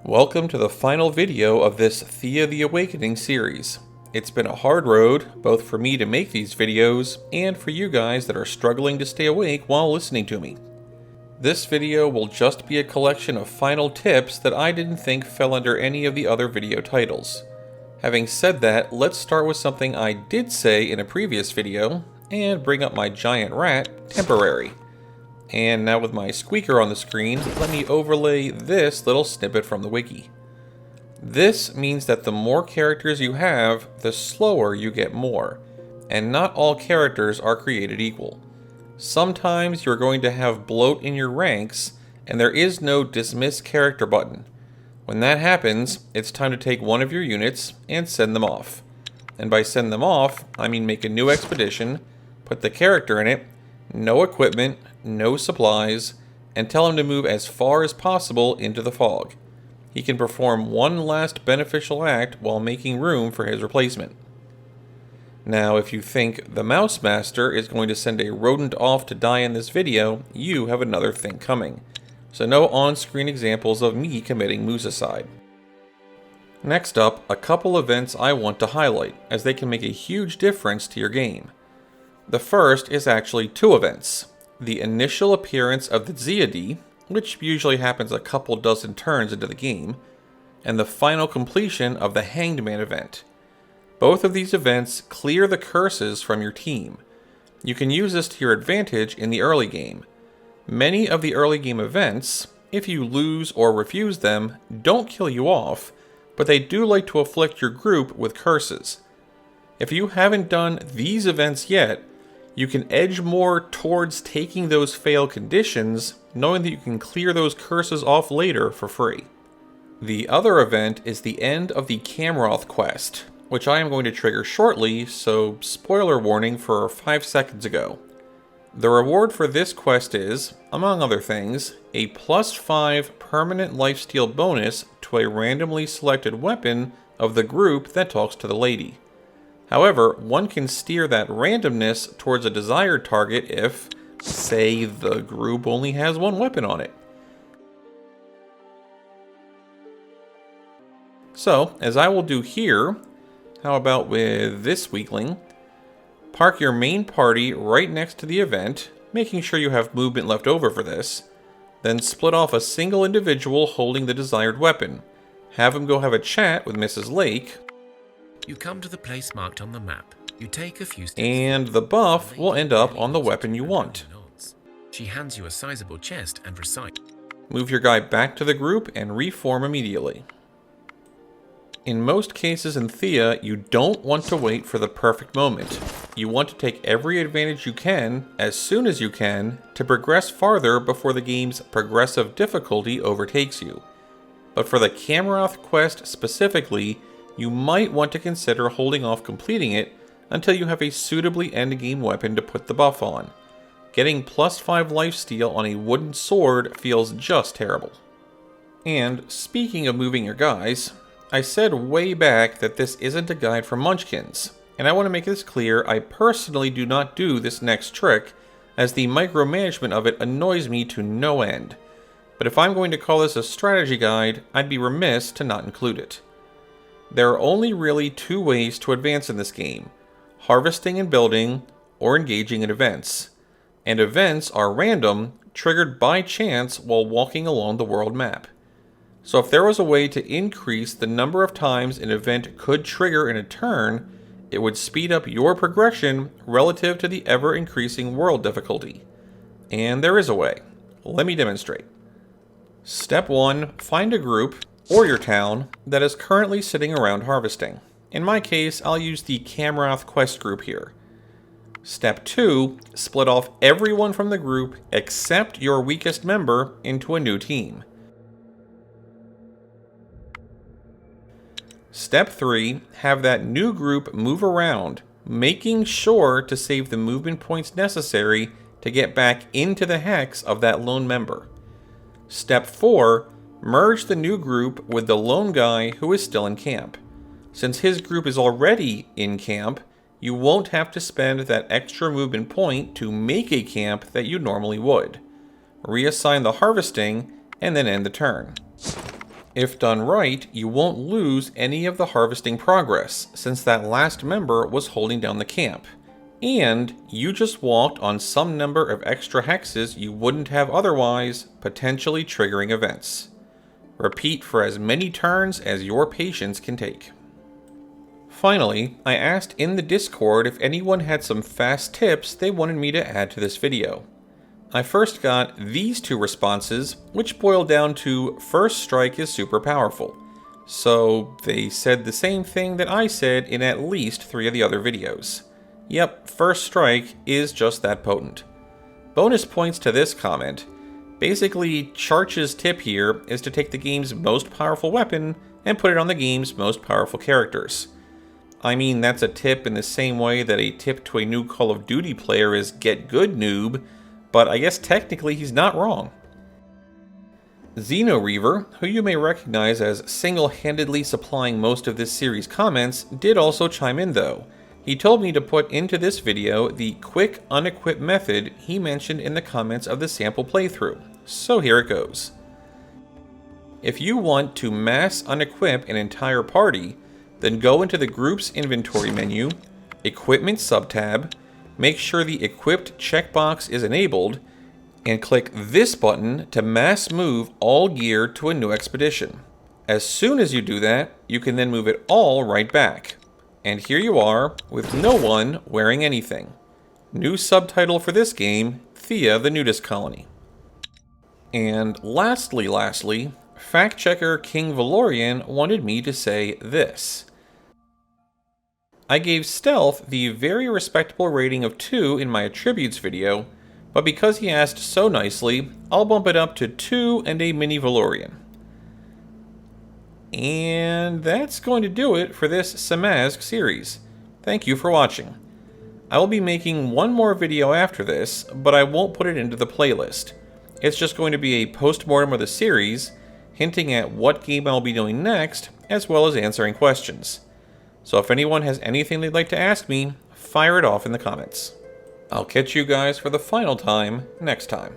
Welcome to the final video of this Thea the Awakening series. It's been a hard road, both for me to make these videos, and for you guys that are struggling to stay awake while listening to me. This video will just be a collection of final tips that I didn't think fell under any of the other video titles. Having said that, let's start with something I did say in a previous video, and bring up my giant rat, temporary. And now with my squeaker on the screen, let me overlay this little snippet from the wiki. This means that the more characters you have, the slower you get more, and not all characters are created equal. Sometimes you're going to have bloat in your ranks, and there is no dismiss character button. When that happens, it's time to take one of your units and send them off. And by send them off, I mean make a new expedition, put the character in it, no equipment, no supplies, and tell him to move as far as possible into the fog. He can perform one last beneficial act while making room for his replacement. Now, if you think the Mousemaster is going to send a rodent off to die in this video, you have another thing coming. So no on-screen examples of me committing Mus-icide. Next up, a couple events I want to highlight, as they can make a huge difference to your game. The first is actually two events. The initial appearance of the Deity, which usually happens a couple dozen turns into the game, and the final completion of the Hanged Man event. Both of these events clear the curses from your team. You can use this to your advantage in the early game. Many of the early game events, if you lose or refuse them, don't kill you off, but they do like to afflict your group with curses. If you haven't done these events yet, you can edge more towards taking those fail conditions, knowing that you can clear those curses off later for free. The other event is the end of the Camroth quest, which I am going to trigger shortly, so spoiler warning for 5 seconds ago. The reward for this quest is, among other things, a +5 permanent lifesteal bonus to a randomly selected weapon of the group that talks to the lady. However, one can steer that randomness towards a desired target if, say, the group only has one weapon on it. So, as I will do here, how about with this weakling? Park your main party right next to the event, making sure you have movement left over for this. Then split off a single individual holding the desired weapon. Have him go have a chat with Mrs. Lake. You come to the place marked on the map. You take a few steps, and the buff will end up on the weapon you want. She hands you a sizable chest and recite. Move your guy back to the group and reform immediately. In most cases in Thea, you don't want to wait for the perfect moment. You want to take every advantage you can, as soon as you can, to progress farther before the game's progressive difficulty overtakes you. But for the Camroth quest specifically, you might want to consider holding off completing it until you have a suitably endgame weapon to put the buff on. Getting +5 lifesteal on a wooden sword feels just terrible. And speaking of moving your guys, I said way back that this isn't a guide for Munchkins, and I want to make this clear, I personally do not do this next trick, as the micromanagement of it annoys me to no end. But if I'm going to call this a strategy guide, I'd be remiss to not include it. There are only really two ways to advance in this game: harvesting and building, or engaging in events. And events are random, triggered by chance while walking along the world map. So if there was a way to increase the number of times an event could trigger in a turn, it would speed up your progression relative to the ever-increasing world difficulty. And there is a way. Let me demonstrate. Step 1, find a group, or your town, that is currently sitting around harvesting. In my case, I'll use the Camroth quest group here. Step 2, split off everyone from the group except your weakest member into a new team. Step 3, have that new group move around, making sure to save the movement points necessary to get back into the hex of that lone member. Step 4, merge the new group with the lone guy who is still in camp. Since his group is already in camp, you won't have to spend that extra movement point to make a camp that you normally would. Reassign the harvesting, and then end the turn. If done right, you won't lose any of the harvesting progress, since that last member was holding down the camp. And you just walked on some number of extra hexes you wouldn't have otherwise, potentially triggering events. Repeat for as many turns as your patience can take. Finally, I asked in the Discord if anyone had some fast tips they wanted me to add to this video. I first got these two responses, which boiled down to first strike is super powerful. So they said the same thing that I said in at least 3 of the other videos. Yep, first strike is just that potent. Bonus points to this comment. Basically, Charch's tip here is to take the game's most powerful weapon and put it on the game's most powerful characters. I mean, that's a tip in the same way that a tip to a new Call of Duty player is get good noob, but I guess technically he's not wrong. Xeno Reaver, who you may recognize as single-handedly supplying most of this series' comments, did also chime in though. He told me to put into this video the quick unequip method he mentioned in the comments of the sample playthrough, so here it goes. If you want to mass unequip an entire party, then go into the group's inventory menu, equipment subtab, make sure the equipped checkbox is enabled, and click this button to mass move all gear to a new expedition. As soon as you do that, you can then move it all right back. And here you are, with no one wearing anything. New subtitle for this game, Thea the Nudist Colony. And lastly, fact checker King Valorian wanted me to say this. I gave Stealth the very respectable rating of 2 in my attributes video, but because he asked so nicely, I'll bump it up to 2 and a mini Valorian. And that's going to do it for this SSIMaSG series. Thank you for watching. I will be making one more video after this, but I won't put it into the playlist. It's just going to be a post-mortem of the series, hinting at what game I'll be doing next, as well as answering questions. So if anyone has anything they'd like to ask me, fire it off in the comments. I'll catch you guys for the final time next time.